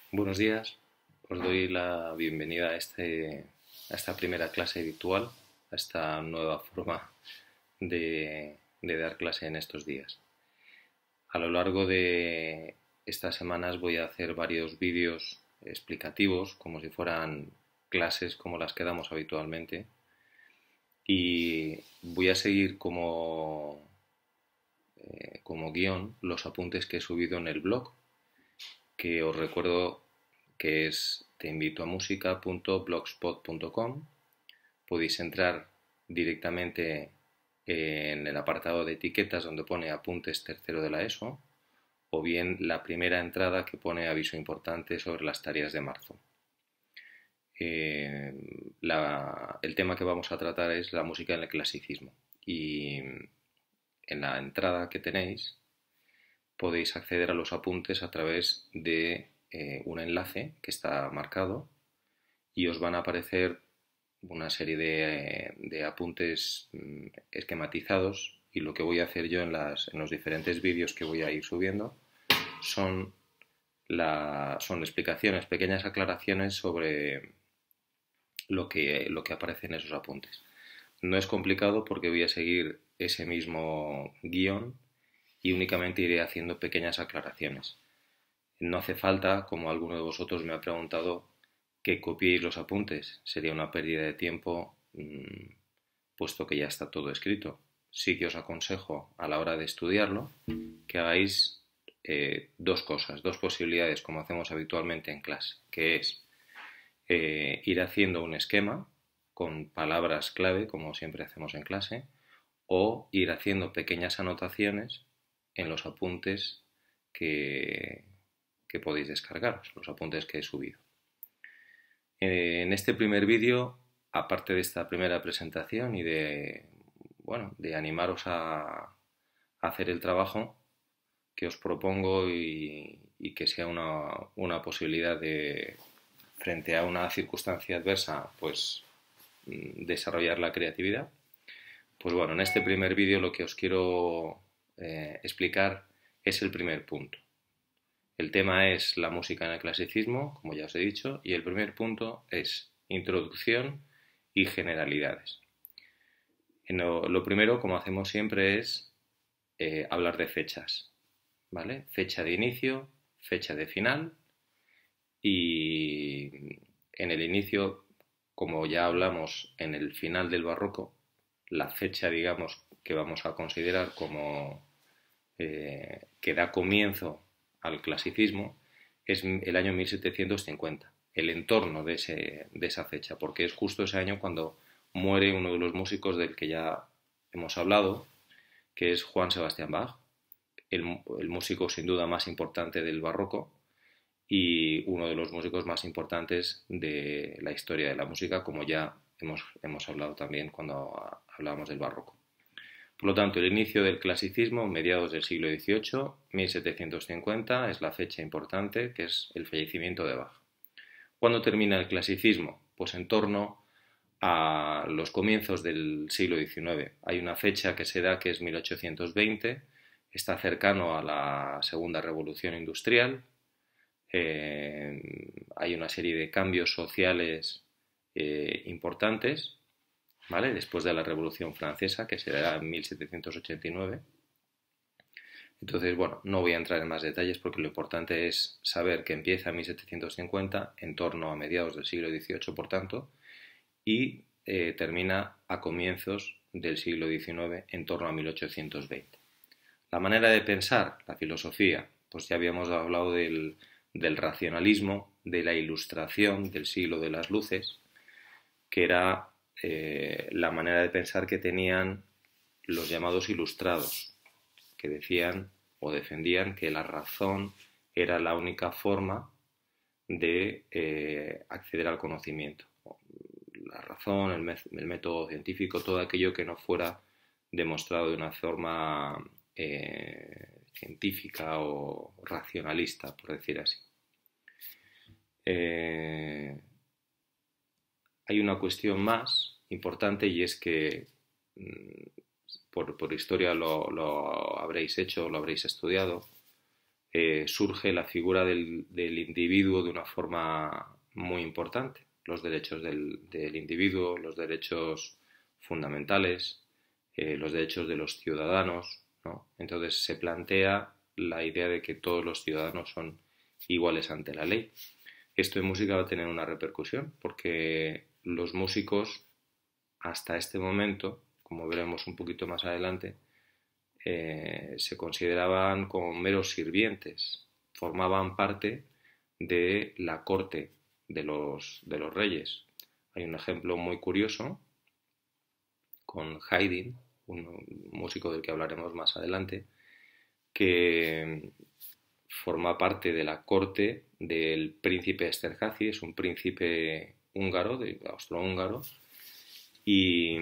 Buenos días, os doy la bienvenida a esta primera clase virtual, a esta nueva forma de dar clase en estos días. A lo largo de estas semanas voy a hacer varios vídeos explicativos, como si fueran clases como las que damos habitualmente, y voy a seguir como guión los apuntes que he subido en el blog, que os recuerdo que es teinvitoamusica.blogspot.com. Podéis entrar directamente en el apartado de etiquetas donde pone apuntes tercero de la ESO, o bien la primera entrada que pone aviso importante sobre las tareas de marzo. El tema que vamos a tratar es la música en el clasicismo, y en la entrada que tenéis podéis acceder a los apuntes a través de un enlace que está marcado, y os van a aparecer una serie de apuntes esquematizados, y lo que voy a hacer yo en los diferentes vídeos que voy a ir subiendo son, son explicaciones, pequeñas aclaraciones sobre lo que aparece en esos apuntes. No es complicado porque voy a seguir ese mismo guión y únicamente iré haciendo pequeñas aclaraciones. No hace falta, como alguno de vosotros me ha preguntado, que copiéis los apuntes. Sería una pérdida de tiempo, puesto que ya está todo escrito. Sí que os aconsejo, a la hora de estudiarlo, que hagáis dos cosas, dos posibilidades, como hacemos habitualmente en clase, que es ir haciendo un esquema con palabras clave, como siempre hacemos en clase, o ir haciendo pequeñas anotaciones en los apuntes que podéis descargaros, los apuntes que he subido. En este primer vídeo, aparte de esta primera presentación y de animaros a hacer el trabajo que os propongo, y que sea una posibilidad de, frente a una circunstancia adversa, pues desarrollar la creatividad. Pues bueno, en este primer vídeo lo que os quiero explicar es el primer punto. El tema es la música en el clasicismo, como ya os he dicho, y el primer punto es introducción y generalidades. Lo primero, como hacemos siempre, es hablar de fechas, ¿vale? Fecha de inicio, fecha de final, y en el inicio, como ya hablamos en el final del barroco, la fecha, digamos, que vamos a considerar como que da comienzo al clasicismo es el año 1750, el entorno de esa fecha, porque es justo ese año cuando muere uno de los músicos del que ya hemos hablado, que es Juan Sebastián Bach, el músico sin duda más importante del barroco y uno de los músicos más importantes de la historia de la música, como ya hemos hablado también cuando hablábamos del barroco. Por lo tanto, el inicio del clasicismo, mediados del siglo XVIII, 1750, es la fecha importante, que es el fallecimiento de Bach. ¿Cuándo termina el clasicismo? Pues en torno a los comienzos del siglo XIX. Hay una fecha que se da que es 1820, está cercano a la Segunda Revolución Industrial, hay una serie de cambios sociales importantes, ¿vale? Después de la Revolución Francesa, que se dará en 1789. Entonces, bueno, no voy a entrar en más detalles porque lo importante es saber que empieza en 1750, en torno a mediados del siglo XVIII, por tanto, y termina a comienzos del siglo XIX, en torno a 1820. La manera de pensar, la filosofía, pues ya habíamos hablado del racionalismo, de la ilustración, del siglo de las luces, que era la manera de pensar que tenían los llamados ilustrados, que decían o defendían que la razón era la única forma de acceder al conocimiento. La razón, el método científico, todo aquello que no fuera demostrado de una forma científica o racionalista, por decir así. Hay una cuestión más importante, y es que por historia lo habréis hecho, lo habréis estudiado. surge la figura del individuo de una forma muy importante. Los derechos del individuo, los derechos fundamentales, los derechos de los ciudadanos, ¿no? Entonces se plantea la idea de que todos los ciudadanos son iguales ante la ley. Esto en música va a tener una repercusión porque los músicos hasta este momento, como veremos un poquito más adelante, se consideraban como meros sirvientes, formaban parte de la corte de los reyes. Hay un ejemplo muy curioso con Haydn, un músico del que hablaremos más adelante, que forma parte de la corte del príncipe Esterházy, es un príncipe húngaro, austrohúngaro, y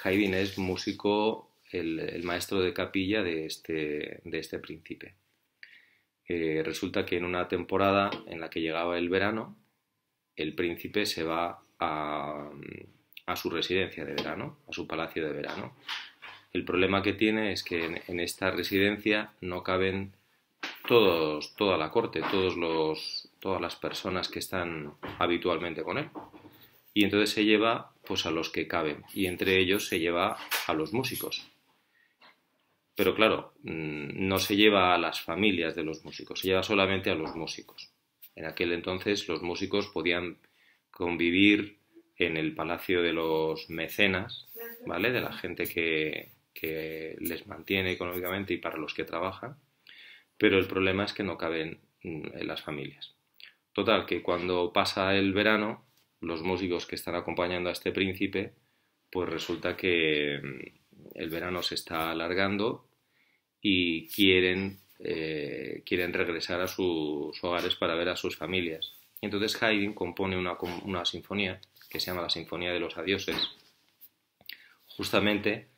Haydn es músico, el maestro de capilla de este príncipe. Resulta que en una temporada en la que llegaba el verano, el príncipe se va a su residencia de verano, a su palacio de verano. El problema que tiene es que en esta residencia no caben toda la corte, todas las personas que están habitualmente con él. Y entonces se lleva pues a los que caben, y entre ellos se lleva a los músicos. Pero claro, no se lleva a las familias de los músicos, se lleva solamente a los músicos. En aquel entonces los músicos podían convivir en el palacio de los mecenas, ¿vale? De la gente que les mantiene económicamente y para los que trabajan, pero el problema es que no caben en las familias. Total, que cuando pasa el verano, los músicos que están acompañando a este príncipe, pues resulta que el verano se está alargando y quieren regresar a sus hogares para ver a sus familias. Y entonces Haydn compone una sinfonía que se llama la Sinfonía de los Adioses, justamente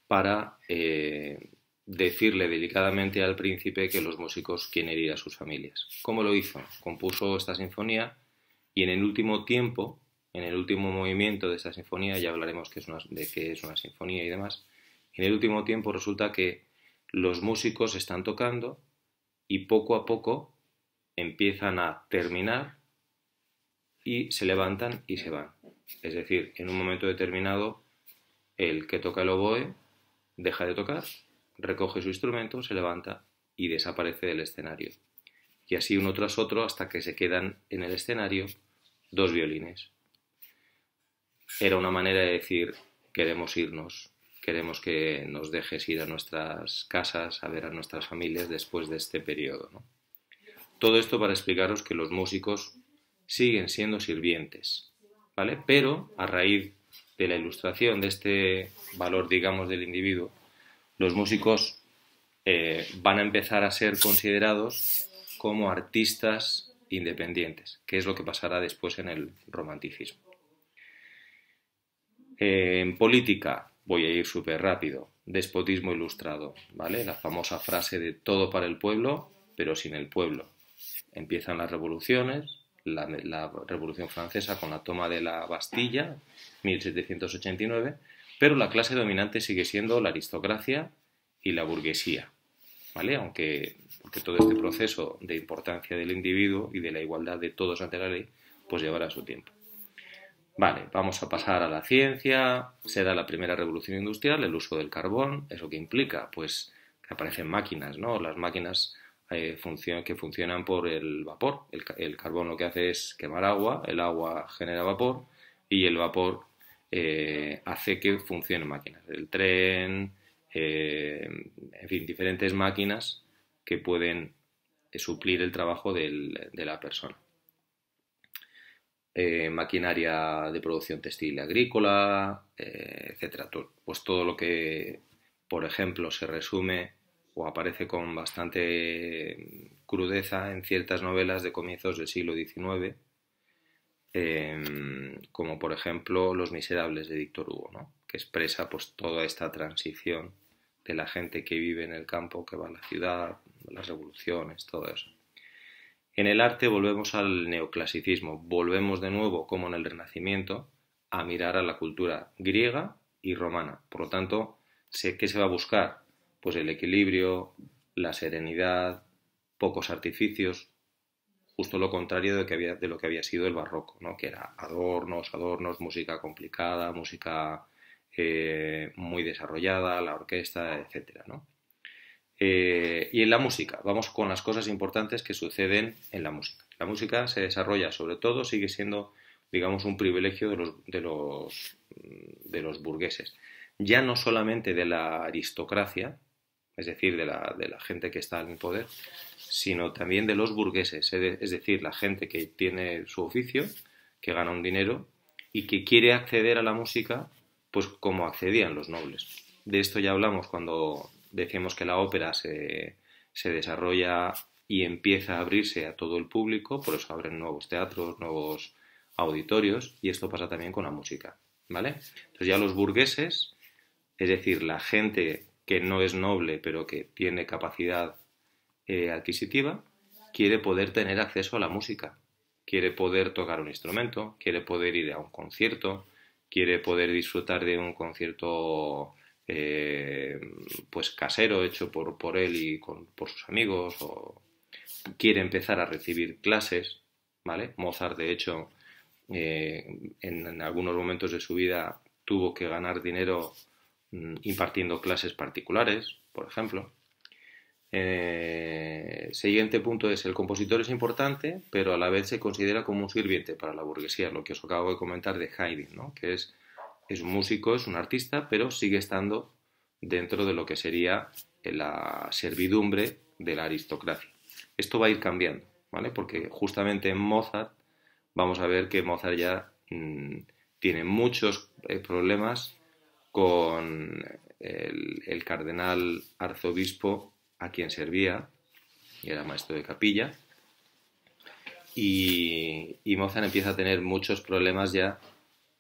para decirle delicadamente al príncipe que los músicos quieren ir a sus familias. ¿Cómo lo hizo? Compuso esta sinfonía y en el último tiempo, en el último movimiento de esta sinfonía, ya hablaremos de qué es una sinfonía y demás, en el último tiempo resulta que los músicos están tocando y poco a poco empiezan a terminar y se levantan y se van. Es decir, en un momento determinado, el que toca el oboe deja de tocar, recoge su instrumento, se levanta y desaparece del escenario. Y así uno tras otro hasta que se quedan en el escenario dos violines. Era una manera de decir, queremos irnos, queremos que nos dejes ir a nuestras casas, a ver a nuestras familias después de este periodo, ¿no? Todo esto para explicaros que los músicos siguen siendo sirvientes, ¿vale? Pero a raíz de la ilustración de este valor, digamos, del individuo, los músicos van a empezar a ser considerados como artistas independientes, que es lo que pasará después en el romanticismo. En política, voy a ir súper rápido, despotismo ilustrado, ¿vale? La famosa frase de todo para el pueblo, pero sin el pueblo. Empiezan las revoluciones, la Revolución Francesa con la toma de la Bastilla, 1789, pero la clase dominante sigue siendo la aristocracia y la burguesía, ¿vale? Porque todo este proceso de importancia del individuo y de la igualdad de todos ante la ley, pues llevará su tiempo. Vale, vamos a pasar a la ciencia. Se da la primera revolución industrial, el uso del carbón. ¿Eso qué implica? Pues que aparecen máquinas, ¿no? Las máquinas que funcionan por el vapor. El carbón lo que hace es quemar agua, el agua genera vapor y el vapor hace que funcionen máquinas. El tren, en fin, diferentes máquinas que pueden suplir el trabajo de la persona. Maquinaria de producción textil y agrícola, etcétera. Pues todo lo que, por ejemplo, se resume o aparece con bastante crudeza en ciertas novelas de comienzos del siglo XIX, como por ejemplo Los Miserables de Víctor Hugo, ¿no? Que expresa pues toda esta transición de la gente que vive en el campo, que va a la ciudad, las revoluciones, todo eso. En el arte volvemos al neoclasicismo, volvemos de nuevo, como en el Renacimiento, a mirar a la cultura griega y romana. Por lo tanto, ¿qué se va a buscar? Pues el equilibrio, la serenidad, pocos artificios, justo lo contrario de lo que había sido el barroco, ¿no? Que era adornos, adornos, música complicada, música muy desarrollada, la orquesta, etcétera, ¿no? Y en la música, vamos con las cosas importantes que suceden en la música. La música se desarrolla, sobre todo, sigue siendo, digamos, un privilegio de los burgueses. Ya no solamente de la aristocracia, es decir, de la gente que está en el poder, sino también de los burgueses, es decir, la gente que tiene su oficio, que gana un dinero y que quiere acceder a la música, pues como accedían los nobles. De esto ya hablamos cuando decíamos que la ópera se desarrolla y empieza a abrirse a todo el público, por eso abren nuevos teatros, nuevos auditorios, y esto pasa también con la música, ¿vale? Entonces ya los burgueses, es decir, la gente que no es noble pero que tiene capacidad adquisitiva, quiere poder tener acceso a la música, quiere poder tocar un instrumento, quiere poder ir a un concierto, quiere poder disfrutar de un concierto pues casero hecho por él y por sus amigos, o quiere empezar a recibir clases, ¿vale? Mozart, de hecho, en algunos momentos de su vida tuvo que ganar dinero impartiendo clases particulares, por ejemplo. Siguiente punto es: el compositor es importante, pero a la vez se considera como un sirviente para la burguesía, lo que os acabo de comentar de Haydn, ¿no? Que es un músico, es un artista, pero sigue estando dentro de lo que sería la servidumbre de la aristocracia. Esto va a ir cambiando, ¿vale? Porque justamente en Mozart vamos a ver que Mozart ya tiene muchos problemas con el cardenal arzobispo a quien servía, y era maestro de capilla, y Mozart empieza a tener muchos problemas ya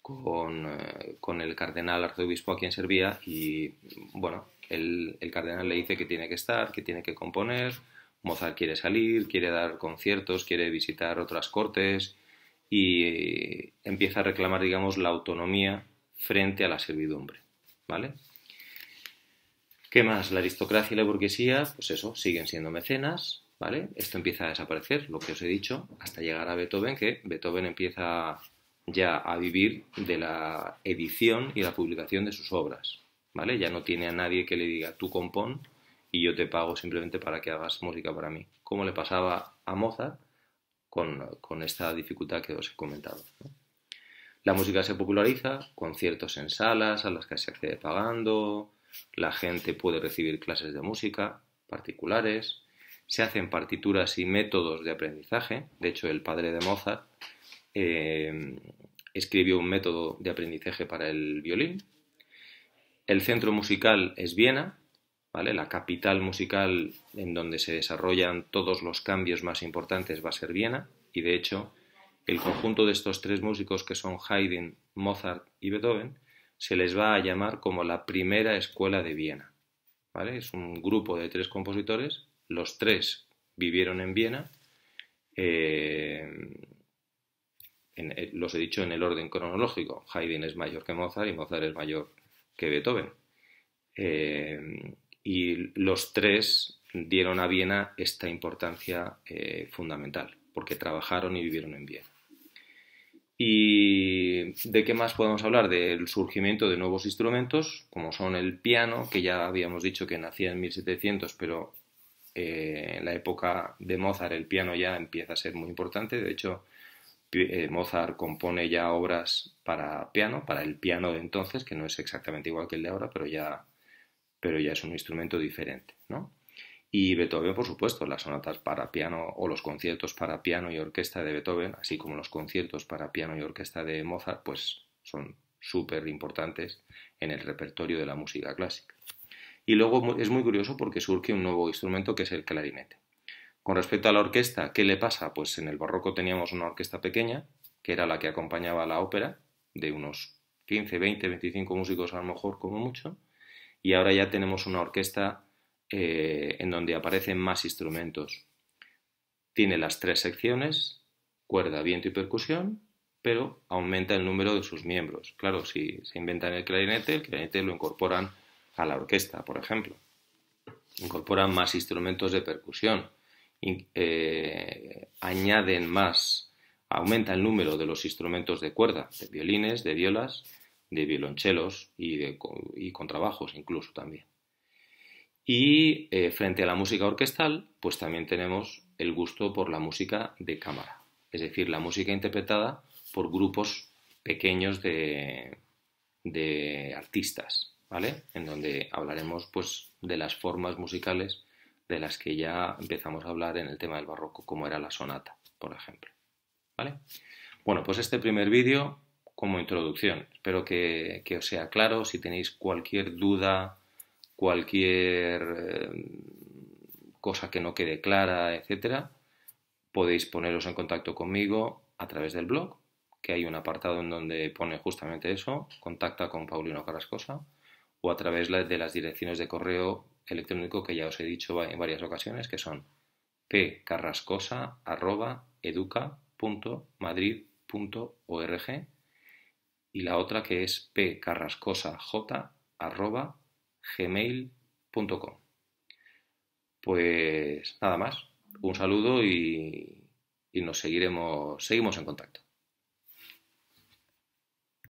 con el cardenal arzobispo a quien servía, y bueno, el cardenal le dice que tiene que estar, que tiene que componer. Mozart quiere salir, quiere dar conciertos, quiere visitar otras cortes y empieza a reclamar, digamos, la autonomía frente a la servidumbre, ¿vale? ¿Qué más? La aristocracia y la burguesía, pues eso, siguen siendo mecenas, ¿vale? Esto empieza a desaparecer, lo que os he dicho, hasta llegar a Beethoven, que Beethoven empieza ya a vivir de la edición y la publicación de sus obras, ¿vale? Ya no tiene a nadie que le diga, tú compón y yo te pago simplemente para que hagas música para mí, como le pasaba a Mozart con esta dificultad que os he comentado, ¿no? La música se populariza, conciertos en salas a las que se accede pagando, la gente puede recibir clases de música particulares, se hacen partituras y métodos de aprendizaje. De hecho, el padre de Mozart escribió un método de aprendizaje para el violín. El centro musical es Viena, ¿vale? La capital musical en donde se desarrollan todos los cambios más importantes va a ser Viena, y de hecho el conjunto de estos tres músicos, que son Haydn, Mozart y Beethoven, se les va a llamar como la primera escuela de Viena, ¿vale? Es un grupo de tres compositores, los tres vivieron en Viena, los he dicho en el orden cronológico. Haydn es mayor que Mozart y Mozart es mayor que Beethoven. Y los tres dieron a Viena esta importancia fundamental, porque trabajaron y vivieron en Viena. ¿Y de qué más podemos hablar? Del surgimiento de nuevos instrumentos, como son el piano, que ya habíamos dicho que nacía en 1700, pero en la época de Mozart el piano ya empieza a ser muy importante. De hecho, Mozart compone ya obras para piano, para el piano de entonces, que no es exactamente igual que el de ahora, pero ya es un instrumento diferente, ¿no? Y Beethoven, por supuesto, las sonatas para piano o los conciertos para piano y orquesta de Beethoven, así como los conciertos para piano y orquesta de Mozart, pues son súper importantes en el repertorio de la música clásica. Y luego es muy curioso porque surge un nuevo instrumento, que es el clarinete. Con respecto a la orquesta, ¿qué le pasa? Pues en el barroco teníamos una orquesta pequeña, que era la que acompañaba a la ópera, de unos 15, 20, 25 músicos a lo mejor como mucho, y ahora ya tenemos una orquesta en donde aparecen más instrumentos. Tiene las tres secciones, cuerda, viento y percusión, pero aumenta el número de sus miembros. Claro, si se inventan el clarinete lo incorporan a la orquesta, por ejemplo. Incorporan más instrumentos de percusión añaden más, aumenta el número de los instrumentos de cuerda, de violines, de violas, de violonchelos y contrabajos incluso también. Y frente a la música orquestal, pues también tenemos el gusto por la música de cámara, es decir, la música interpretada por grupos pequeños de artistas, ¿vale? En donde hablaremos pues de las formas musicales de las que ya empezamos a hablar en el tema del barroco, como era la sonata, por ejemplo, ¿vale? Bueno, pues este primer vídeo como introducción. Espero que os sea claro. Si tenéis cualquier duda, cualquier cosa que no quede clara, etcétera, podéis poneros en contacto conmigo a través del blog, que hay un apartado en donde pone justamente eso, contacta con Paulino Carrascosa, o a través de las direcciones de correo electrónico que ya os he dicho en varias ocasiones, que son pcarrascosa@educa.madrid.org, y la otra que es pcarrascosaj@gmail.com. Pues nada más, un saludo y seguimos en contacto.